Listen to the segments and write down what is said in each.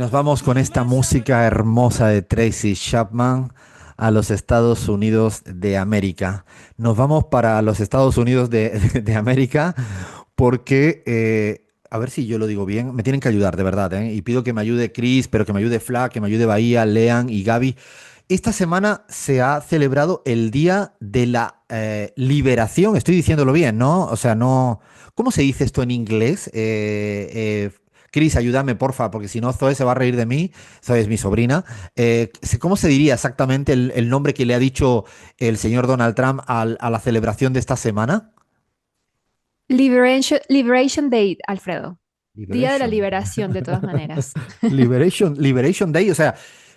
Nos vamos con esta música hermosa de Tracy Chapman a los Estados Unidos de América. Nos vamos para los Estados Unidos de América porque, a ver si yo lo digo bien, me tienen que ayudar de verdad, ¿eh? Y pido que me ayude Chris, pero que me ayude Fla, que me ayude Bahía, Lean y Gaby. Esta semana se ha celebrado el Día de la Liberación. Estoy diciéndolo bien, ¿no? O sea, no. ¿Cómo se dice esto en inglés? Cris, ayúdame, porfa, porque si no, Zoe se va a reír de mí. Zoe es mi sobrina. ¿Cómo se diría exactamente el nombre que le ha dicho el señor Donald Trump a la celebración de esta semana? Liberation Day, Alfredo. Día de la Liberation. liberación, de todas maneras. Liberation Day, o sea,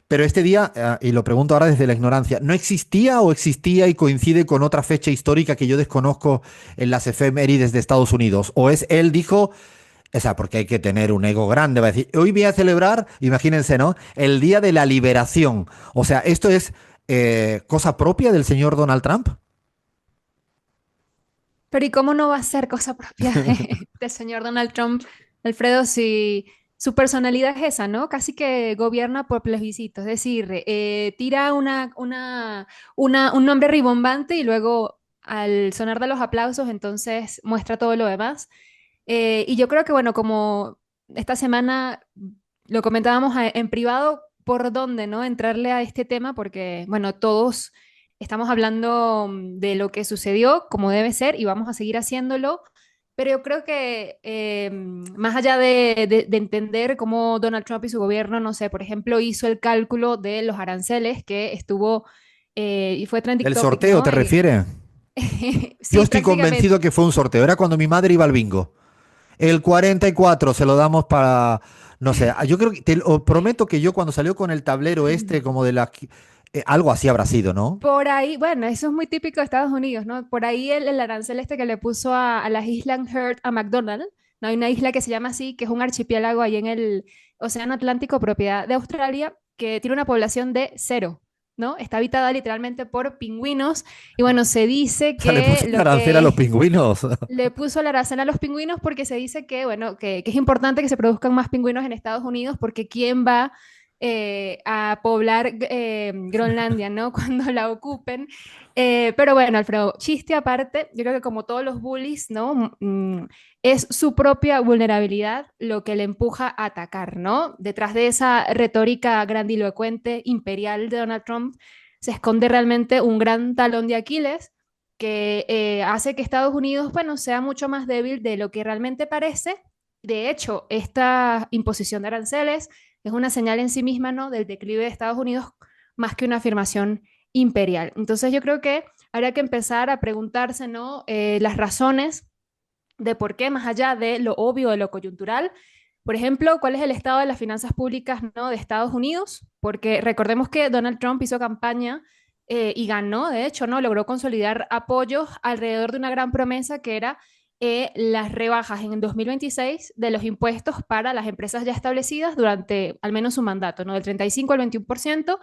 pero este día, y lo pregunto ahora desde la ignorancia, ¿no existía o existía y coincide con otra fecha histórica que yo desconozco en las efemérides de Estados Unidos? ¿O es él dijo, o sea, porque hay que tener un ego grande, va a decir, hoy voy a celebrar, imagínense, ¿no? El Día de la Liberación. O sea, ¿esto es cosa propia del señor Donald Trump? Pero ¿y cómo no va a ser cosa propia del señor Donald Trump, Alfredo, si su personalidad es esa, ¿no? Casi que gobierna por plebiscito, es decir, tira un nombre ribombante y luego al sonar de los aplausos, entonces muestra todo lo demás. Y yo creo que, bueno, como esta semana lo comentábamos en privado, ¿por dónde, no? Entrarle a este tema, porque, bueno, todos estamos hablando de lo que sucedió, como debe ser, y vamos a seguir haciéndolo. Pero yo creo que más allá de entender cómo Donald Trump y su gobierno, no sé, por ejemplo, hizo el cálculo de los aranceles que estuvo y fue trending ¿El topic, sorteo ¿no? te refiere? Yo Sí, estoy prácticamente. convencido que fue un sorteo. Era cuando mi madre iba al bingo. El 44 se lo damos para, no sé, yo creo que, te lo prometo que yo cuando salió con el tablero este, como de la, algo así habrá sido, ¿no? Por ahí, bueno, eso es muy típico de Estados Unidos, ¿no? Por ahí el arancel este que le puso a las Islas Heard a McDonald's, ¿no? Hay una isla que se llama así, que es un archipiélago ahí en el Océano Atlántico, propiedad de Australia, que tiene una población de cero, ¿no? Está habitada literalmente por pingüinos, y bueno, se dice O sea, le puso que un lo arancel a los que pingüinos. le puso el arancel a los pingüinos porque se dice que, bueno, que es importante que se produzcan más pingüinos en Estados Unidos porque ¿quién va a poblar Groenlandia, ¿no? Cuando la ocupen. Pero bueno, Alfredo, chiste aparte, yo creo que como todos los bullies, ¿no? Es su propia vulnerabilidad lo que le empuja a atacar, ¿no? Detrás de esa retórica grandilocuente, imperial de Donald Trump, se esconde realmente un gran talón de Aquiles que hace que Estados Unidos, bueno, sea mucho más débil de lo que realmente parece. De hecho, esta imposición de aranceles es una señal en sí misma, ¿no? Del declive de Estados Unidos más que una afirmación imperial. Entonces yo creo que habría que empezar a preguntarse, ¿no? Las razones de por qué, más allá de lo obvio, de lo coyuntural. Por ejemplo, ¿cuál es el estado de las finanzas públicas, ¿no? de Estados Unidos? Porque recordemos que Donald Trump hizo campaña y ganó, de hecho, ¿no? Logró consolidar apoyos alrededor de una gran promesa que era las rebajas en el 2026 de los impuestos para las empresas ya establecidas durante al menos su mandato, ¿no? Del 35 al 21%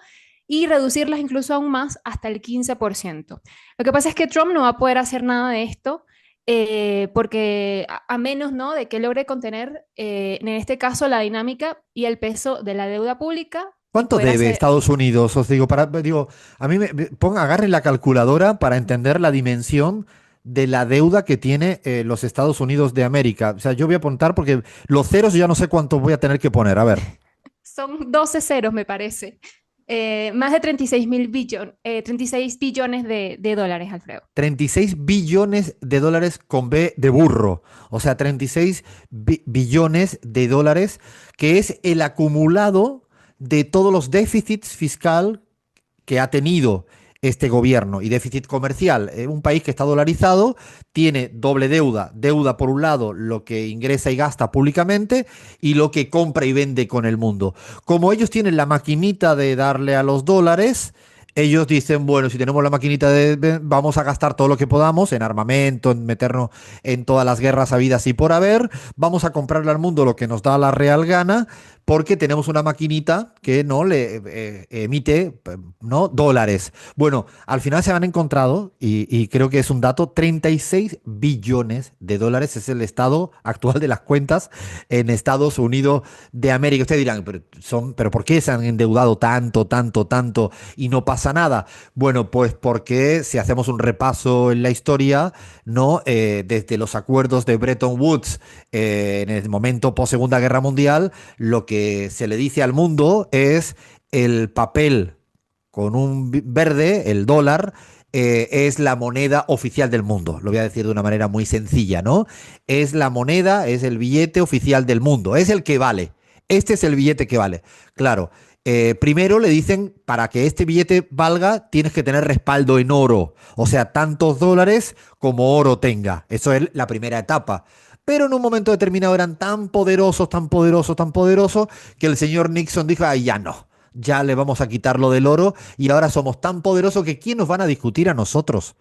y reducirlas incluso aún más hasta el 15%. Lo que pasa es que Trump no va a poder hacer nada de esto porque a menos, ¿no? de que logre contener, en este caso, la dinámica y el peso de la deuda pública y ¿Cuánto poder debe hacer, Estados Unidos? Os digo, digo, a mí agarren la calculadora para entender la dimensión de la deuda que tiene los Estados Unidos de América. O sea, yo voy a apuntar porque los ceros yo ya no sé cuántos voy a tener que poner. A ver. son 12 ceros, me parece, más de 36 billones de dólares, Alfredo. 36 billones de dólares con B de burro. O sea, 36 billones de dólares, que es el acumulado de todos los déficits fiscal que ha tenido este gobierno y déficit comercial. Un país que está dolarizado tiene doble deuda. Deuda por un lado, lo que ingresa y gasta públicamente y lo que compra y vende con el mundo. Como ellos tienen la maquinita de darle a los dólares, ellos dicen, bueno, si tenemos la maquinita vamos a gastar todo lo que podamos en armamento, en meternos en todas las guerras habidas y por haber, vamos a comprarle al mundo lo que nos da la real gana, porque tenemos una maquinita que no le emite, ¿no?, dólares. Bueno, al final se han encontrado, y creo que es un dato, 36 billones de dólares es el estado actual de las cuentas en Estados Unidos de América. Ustedes dirán, pero ¿por qué se han endeudado tanto, tanto, tanto y no pasa nada? Bueno, pues porque si hacemos un repaso en la historia, ¿no? Desde los acuerdos de Bretton Woods, en el momento post Segunda Guerra Mundial, lo que se le dice al mundo es el papel con un verde, el dólar, es la moneda oficial del mundo. Lo voy a decir de una manera muy sencilla, ¿no? Es la moneda, es el billete oficial del mundo, es el que vale. Este es el billete que vale. Claro, primero le dicen, para que este billete valga, tienes que tener respaldo en oro. O sea, tantos dólares como oro tenga. Eso es la primera etapa. Pero en un momento determinado eran tan poderosos, tan poderosos, tan poderosos, que el señor Nixon dijo, ay, ya no, ya le vamos a quitar lo del oro y ahora somos tan poderosos que ¿quién nos van a discutir a nosotros?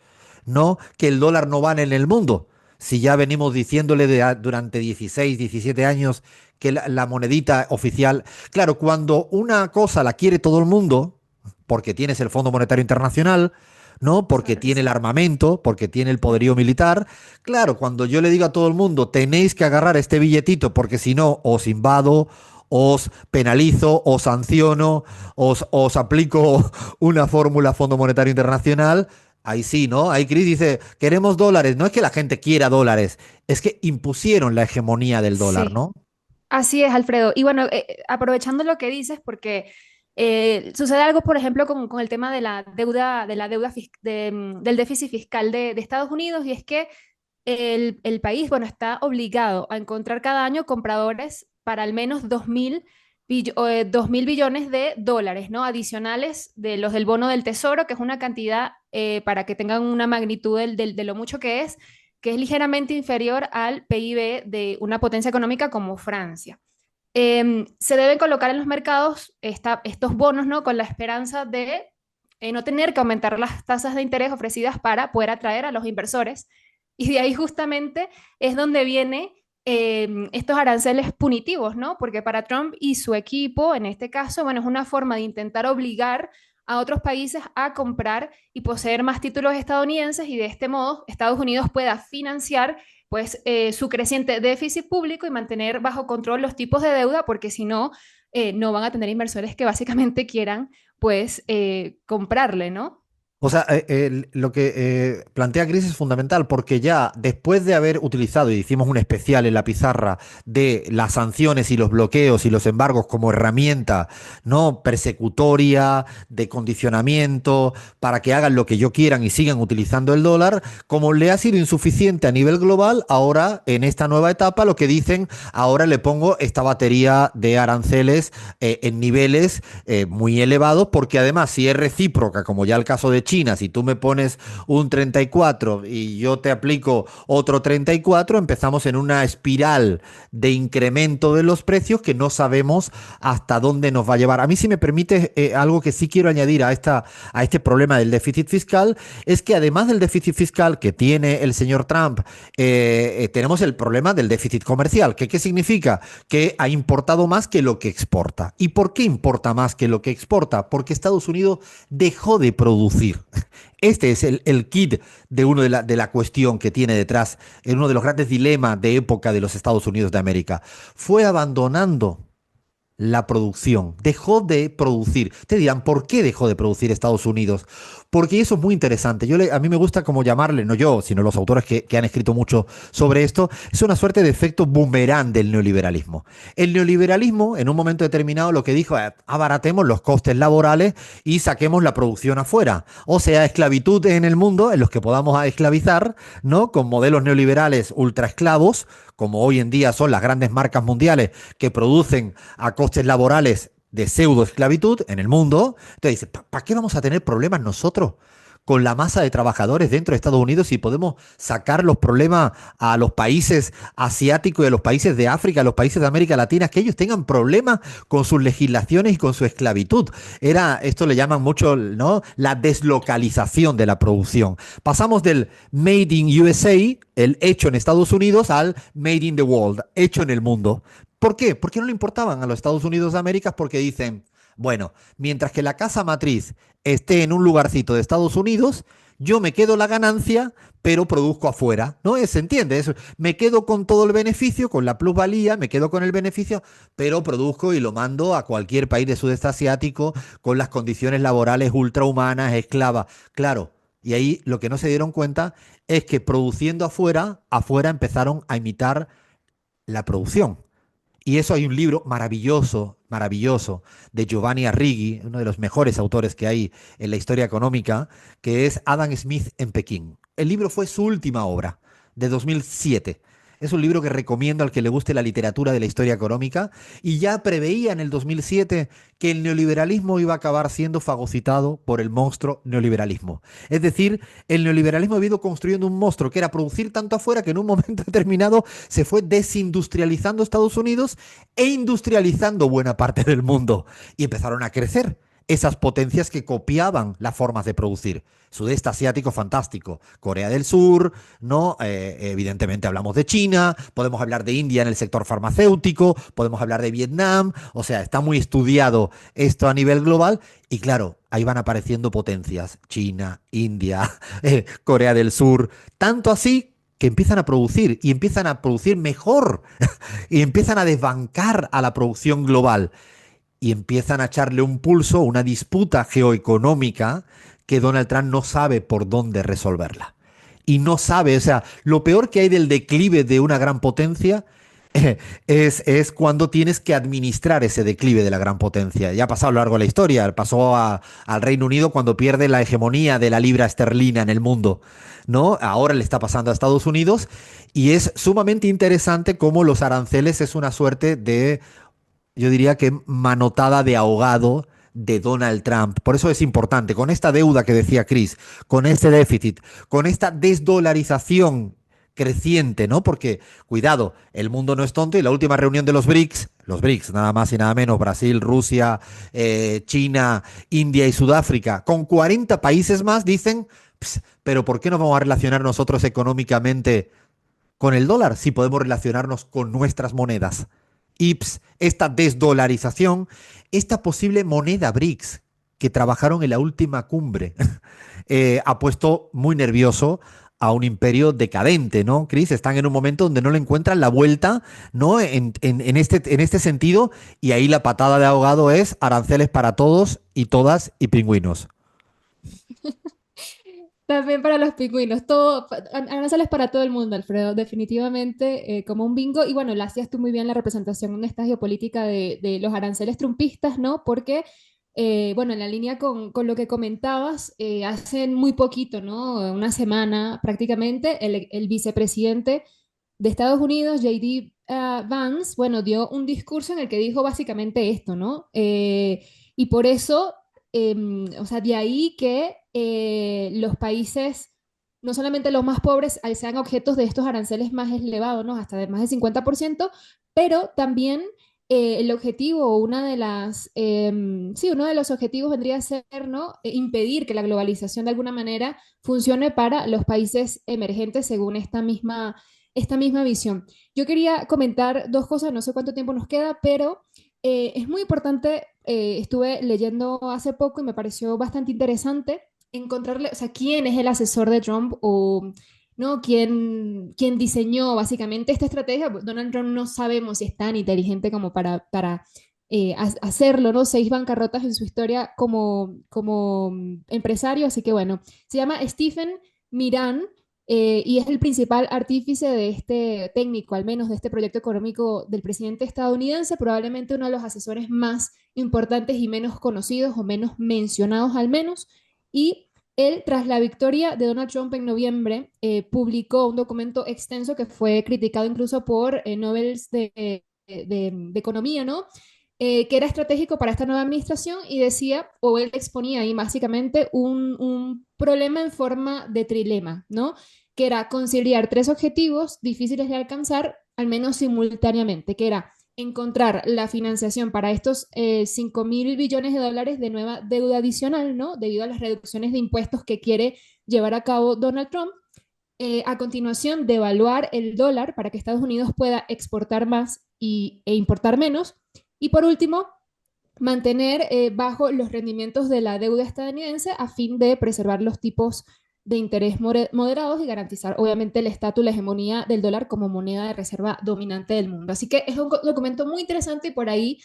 No, que el dólar no vale en el mundo. Si ya venimos diciéndole durante 16, 17 años que la monedita oficial, claro, cuando una cosa la quiere todo el mundo, porque tienes el Fondo Monetario Internacional, ¿no? Porque Claro que tiene el sí. armamento, porque tiene el poderío militar. Claro, cuando yo le digo a todo el mundo, tenéis que agarrar este billetito porque si no, os invado, os penalizo, os sanciono, os aplico una fórmula Fondo Monetario Internacional. Ahí sí, ¿no? Ahí Chris dice, queremos dólares. No es que la gente quiera dólares, es que impusieron la hegemonía del dólar, Sí. ¿no? Así es, Alfredo. Y bueno, aprovechando lo que dices, porque sucede algo, por ejemplo, con el tema de la deuda del déficit fiscal de Estados Unidos, y es que el país, bueno, está obligado a encontrar cada año compradores para al menos 2.000 billones de dólares, ¿no? Adicionales de los del bono del tesoro, que es una cantidad, para que tengan una magnitud de lo mucho que es ligeramente inferior al PIB de una potencia económica como Francia. Se deben colocar en los mercados estos bonos, ¿no? Con la esperanza de no tener que aumentar las tasas de interés ofrecidas para poder atraer a los inversores. Y de ahí justamente es donde viene estos aranceles punitivos, ¿no? Porque para Trump y su equipo, en este caso, bueno, es una forma de intentar obligar a otros países a comprar y poseer más títulos estadounidenses, y de este modo Estados Unidos pueda financiar pues su creciente déficit público y mantener bajo control los tipos de deuda, porque si no, no van a tener inversores que básicamente quieran pues comprarle, ¿no? O sea, lo que plantea Chris es fundamental porque ya después de haber utilizado, y hicimos un especial en la pizarra, de las sanciones y los bloqueos y los embargos como herramienta, ¿no?, persecutoria, de condicionamiento, para que hagan lo que yo quieran y sigan utilizando el dólar, como le ha sido insuficiente a nivel global, ahora en esta nueva etapa lo que dicen, ahora le pongo esta batería de aranceles en niveles muy elevados, porque además si es recíproca, como ya el caso de China, si tú me pones un 34 y yo te aplico otro 34, empezamos en una espiral de incremento de los precios que no sabemos hasta dónde nos va a llevar. A mí, si me permite, algo que sí quiero añadir a este problema del déficit fiscal, es que además del déficit fiscal que tiene el señor Trump, tenemos el problema del déficit comercial. ¿Qué significa? Que ha importado más que lo que exporta. ¿Y por qué importa más que lo que exporta? Porque Estados Unidos dejó de producir. Este es el kit de uno de la cuestión que tiene detrás, en uno de los grandes dilemas de época de los Estados Unidos de América. Fue abandonando la producción, dejó de producir. Te dirán, ¿por qué dejó de producir Estados Unidos? Porque eso es muy interesante. A mí me gusta como llamarle, no yo, sino los autores que han escrito mucho sobre esto, es una suerte de efecto boomerang del neoliberalismo. El neoliberalismo, en un momento determinado, lo que dijo es, abaratemos los costes laborales y saquemos la producción afuera. O sea, esclavitud en el mundo, en los que podamos esclavizar, ¿no?, con modelos neoliberales ultra esclavos, como hoy en día son las grandes marcas mundiales que producen a costes laborales de pseudo esclavitud en el mundo. Entonces dice, ¿para qué vamos a tener problemas nosotros con la masa de trabajadores dentro de Estados Unidos y podemos sacar los problemas a los países asiáticos y a los países de África, a los países de América Latina, que ellos tengan problemas con sus legislaciones y con su esclavitud. Esto le llaman mucho, ¿no? La deslocalización de la producción. Pasamos del Made in USA, el hecho en Estados Unidos, al Made in the World, hecho en el mundo. ¿Por qué? Porque no le importaban a los Estados Unidos de América porque dicen, bueno, mientras que la casa matriz esté en un lugarcito de Estados Unidos, yo me quedo la ganancia, pero produzco afuera, ¿no? ¿Se entiende? Eso, me quedo con todo el beneficio, con la plusvalía, me quedo con el beneficio, pero produzco y lo mando a cualquier país de sudeste asiático con las condiciones laborales ultrahumanas, esclavas. Claro, y ahí lo que no se dieron cuenta es que produciendo afuera, afuera empezaron a imitar la producción. Y eso hay un libro maravilloso, maravilloso, de Giovanni Arrighi, uno de los mejores autores que hay en la historia económica, que es Adam Smith en Pekín. El libro fue su última obra, de 2007. Es un libro que recomiendo al que le guste la literatura de la historia económica y ya preveía en el 2007 que el neoliberalismo iba a acabar siendo fagocitado por el monstruo neoliberalismo. Es decir, el neoliberalismo ha ido construyendo un monstruo que era producir tanto afuera que en un momento determinado se fue desindustrializando Estados Unidos e industrializando buena parte del mundo. Y empezaron a crecer esas potencias que copiaban las formas de producir. Sudeste asiático, fantástico. Corea del Sur, ¿no? Evidentemente hablamos de China, podemos hablar de India en el sector farmacéutico, podemos hablar de Vietnam, o sea, está muy estudiado esto a nivel global y claro, ahí van apareciendo potencias, China, India, Corea del Sur, tanto así que empiezan a producir y empiezan a producir mejor y empiezan a desbancar a la producción global y empiezan a echarle un pulso, una disputa geoeconómica que Donald Trump no sabe por dónde resolverla. Y no sabe, o sea, lo peor que hay del declive de una gran potencia es cuando tienes que administrar ese declive de la gran potencia. Ya ha pasado a lo largo de la historia, pasó al Reino Unido cuando pierde la hegemonía de la libra esterlina en el mundo, ¿no? Ahora le está pasando a Estados Unidos y es sumamente interesante cómo los aranceles es una suerte de, yo diría que manotada de ahogado de Donald Trump. Por eso es importante, con esta deuda que decía Chris, con este déficit, con esta desdolarización creciente, ¿no? Porque, cuidado, el mundo no es tonto y la última reunión de los BRICS, nada más y nada menos, Brasil, Rusia, China, India y Sudáfrica, con 40 países más, dicen, pero ¿por qué no vamos a relacionar nosotros económicamente con el dólar si podemos relacionarnos con nuestras monedas? Esta desdolarización, esta posible moneda BRICS que trabajaron en la última cumbre, ha puesto muy nervioso a un imperio decadente, ¿no, Chris? Están en un momento donde no le encuentran la vuelta, ¿no? En este sentido, y ahí la patada de ahogado es aranceles para todos y todas y pingüinos. También para los pingüinos, todo, aranceles para todo el mundo, Alfredo, definitivamente como un bingo. Y bueno, la hacías tú muy bien la representación en esta geopolítica de los aranceles trumpistas, ¿no? Porque, bueno, en la línea con lo que comentabas, hace muy poquito, ¿no? Una semana prácticamente, el vicepresidente de Estados Unidos, JD Vance, bueno, dio un discurso en el que dijo básicamente esto, ¿no? Y por eso, o sea, de ahí que los países, no solamente los más pobres, sean objetos de estos aranceles más elevados, ¿no? Hasta de más del 50%, pero también el objetivo, una de las, sí, uno de los objetivos vendría a ser, ¿no? Impedir que la globalización de alguna manera funcione para los países emergentes según esta misma visión. Yo quería comentar dos cosas, no sé cuánto tiempo nos queda, pero es muy importante, estuve leyendo hace poco y me pareció bastante interesante encontrarle, o sea, quién es el asesor de Trump o, ¿no? ¿Quién diseñó básicamente esta estrategia? Pues Donald Trump no sabemos si es tan inteligente como para hacerlo, ¿no? 6 bancarrotas en su historia como empresario, así que bueno, se llama Stephen Miran y es el principal artífice de este técnico, al menos de este proyecto económico del presidente estadounidense, probablemente uno de los asesores más importantes y menos conocidos o menos mencionados al menos. Y él, tras la victoria de Donald Trump en noviembre, publicó un documento extenso que fue criticado incluso por Nobel de Economía, ¿no? que era estratégico para esta nueva administración y decía, o él exponía ahí básicamente un problema en forma de trilema, ¿no? Que era conciliar tres objetivos difíciles de alcanzar, al menos simultáneamente, que era encontrar la financiación para estos 5.000 billones de dólares de nueva deuda adicional, ¿no? Debido a las reducciones de impuestos que quiere llevar a cabo Donald Trump. A continuación, devaluar el dólar para que Estados Unidos pueda exportar más e importar menos. Y por último, mantener bajo los rendimientos de la deuda estadounidense a fin de preservar los tipos de interés moderados y garantizar, obviamente, el estatus y la hegemonía del dólar como moneda de reserva dominante del mundo. Así que es un documento muy interesante y por ahí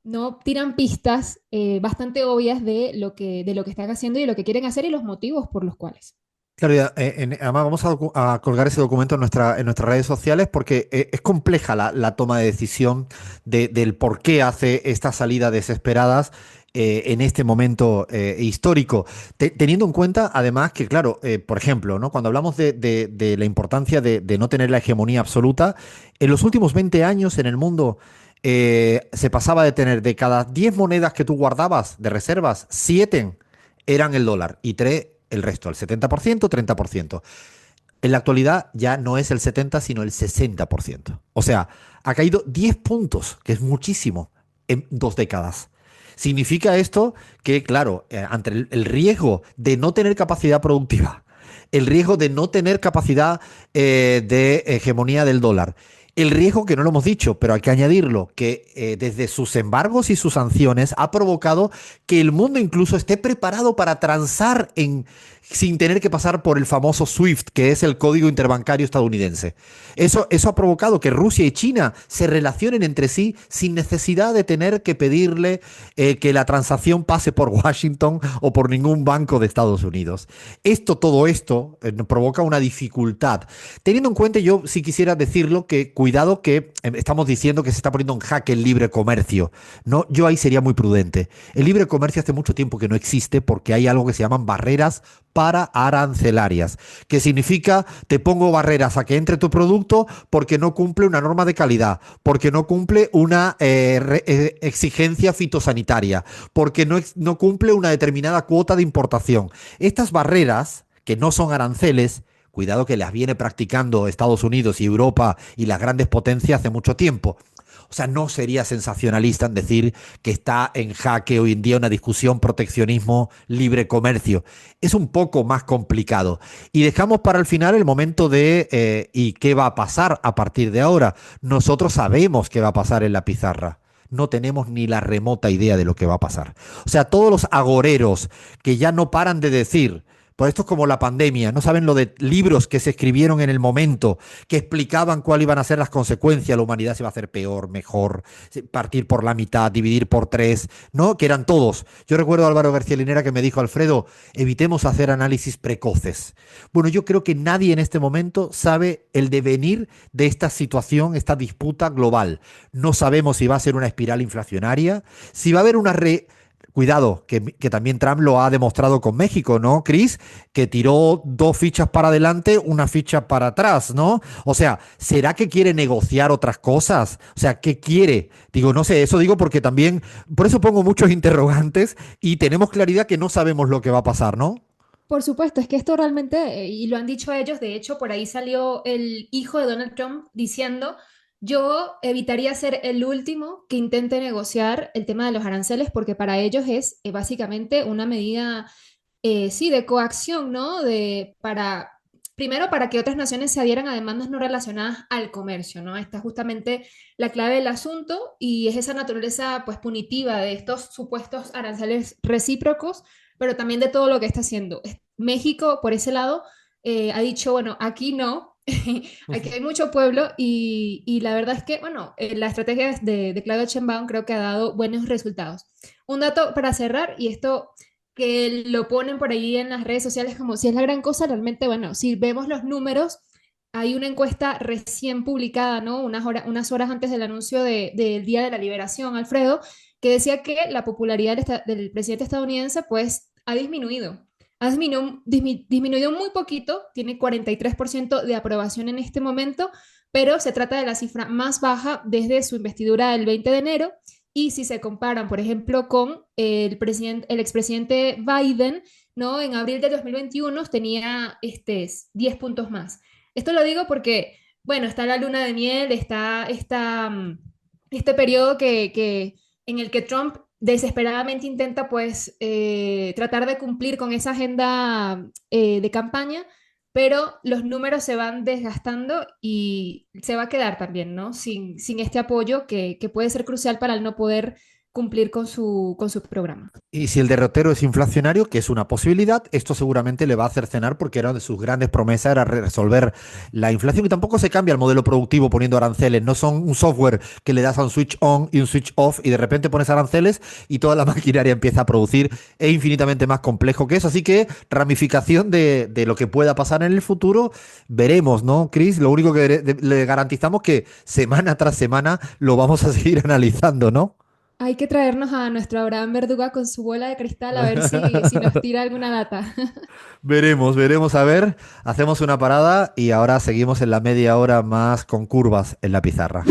no tiran pistas bastante obvias de lo que están haciendo y de lo que quieren hacer y los motivos por los cuales. Claro, ya, además vamos a colgar ese documento en nuestras redes sociales porque es compleja la toma de decisión del por qué hace estas salidas desesperadas en este momento histórico. Teniendo en cuenta, además, que, claro, por ejemplo, ¿no? Cuando hablamos de la importancia de no tener la hegemonía absoluta, en los últimos 20 años en el mundo se pasaba de tener de cada 10 monedas que tú guardabas de reservas, 7 eran el dólar y 3 el resto, el 70%, 30%. En la actualidad ya no es el 70, sino el 60%. O sea, ha caído 10 puntos, que es muchísimo, en 2 décadas. Significa esto que, claro, ante el riesgo de no tener capacidad productiva, el riesgo de no tener capacidad de hegemonía del dólar, el riesgo que no lo hemos dicho, pero hay que añadirlo, que desde sus embargos y sus sanciones ha provocado que el mundo incluso esté preparado para transar sin tener que pasar por el famoso SWIFT, que es el código interbancario estadounidense. Eso ha provocado que Rusia y China se relacionen entre sí sin necesidad de tener que pedirle que la transacción pase por Washington o por ningún banco de Estados Unidos. Todo esto provoca una dificultad. Teniendo en cuenta, yo sí quisiera decirlo, que cuidado que estamos diciendo que se está poniendo en jaque el libre comercio. No, yo ahí sería muy prudente. El libre comercio hace mucho tiempo que no existe porque hay algo que se llaman barreras para arancelarias, que significa te pongo barreras a que entre tu producto porque no cumple una norma de calidad, porque no cumple una exigencia fitosanitaria, porque no cumple una determinada cuota de importación. Estas barreras, que no son aranceles, cuidado que las viene practicando Estados Unidos y Europa y las grandes potencias hace mucho tiempo. O sea, no sería sensacionalista en decir que está en jaque hoy en día una discusión proteccionismo, libre comercio. Es un poco más complicado. Y dejamos para el final el momento de ¿y qué va a pasar a partir de ahora? Nosotros sabemos qué va a pasar en la pizarra. No tenemos ni la remota idea de lo que va a pasar. O sea, todos los agoreros que ya no paran de decir, pues esto es como la pandemia, no saben lo de libros que se escribieron en el momento, que explicaban cuáles iban a ser las consecuencias, la humanidad se va a hacer peor, mejor, partir por la mitad, dividir por tres, ¿no? Que eran todos. Yo recuerdo a Álvaro García Linera que me dijo: Alfredo, evitemos hacer análisis precoces. Bueno, yo creo que nadie en este momento sabe el devenir de esta situación, esta disputa global. No sabemos si va a ser una espiral inflacionaria, si va a haber Cuidado, que también Trump lo ha demostrado con México, ¿no, Chris? Que tiró 2 fichas para adelante, una ficha para atrás, ¿no? O sea, ¿será que quiere negociar otras cosas? O sea, ¿qué quiere? Digo, no sé, eso digo porque también, por eso pongo muchos interrogantes y tenemos claridad que no sabemos lo que va a pasar, ¿no? Por supuesto, es que esto realmente, y lo han dicho ellos, de hecho, por ahí salió el hijo de Donald Trump diciendo, yo evitaría ser el último que intente negociar el tema de los aranceles, porque para ellos es básicamente una medida, sí, de coacción, ¿no? Primero, para que otras naciones se adhieran a demandas no relacionadas al comercio, ¿no? Esta es justamente la clave del asunto y es esa naturaleza, pues, punitiva de estos supuestos aranceles recíprocos, pero también de todo lo que está haciendo. México, por ese lado, ha dicho, bueno, aquí no, aquí hay mucho pueblo y la verdad es que, bueno, la estrategia de Claudia Sheinbaum creo que ha dado buenos resultados. Un dato para cerrar, y esto que lo ponen por ahí en las redes sociales como si es la gran cosa, realmente, bueno, si vemos los números, hay una encuesta recién publicada, ¿no? Unas horas antes del anuncio del Día de la Liberación, Alfredo, que decía que la popularidad del presidente estadounidense, pues, ha disminuido. Disminuido muy poquito, tiene 43% de aprobación en este momento, pero se trata de la cifra más baja desde su investidura del 20 de enero Y si se comparan, por ejemplo, con el expresidente Biden, ¿no? En abril de 2021 tenía 10 puntos más. Esto lo digo porque, bueno, está la luna de miel, está este periodo en el que Trump desesperadamente intenta pues tratar de cumplir con esa agenda de campaña, pero los números se van desgastando y se va a quedar también, ¿no? Sin este apoyo que puede ser crucial para el no poder cumplir con su programa. Y si el derrotero es inflacionario, que es una posibilidad, esto seguramente le va a hacer cenar porque era una de sus grandes promesas, era resolver la inflación. Y tampoco se cambia el modelo productivo poniendo aranceles. No son un software que le das a un switch on y un switch off y de repente pones aranceles y toda la maquinaria empieza a producir. Es infinitamente más complejo que eso. Así que ramificación de lo que pueda pasar en el futuro, veremos, ¿no, Chris? Lo único que le garantizamos que semana tras semana lo vamos a seguir analizando, ¿no? Hay que traernos a nuestro Abraham Verduga con su bola de cristal a ver si nos tira alguna data. Veremos, veremos a ver. Hacemos una parada y ahora seguimos en la media hora más con curvas en la pizarra.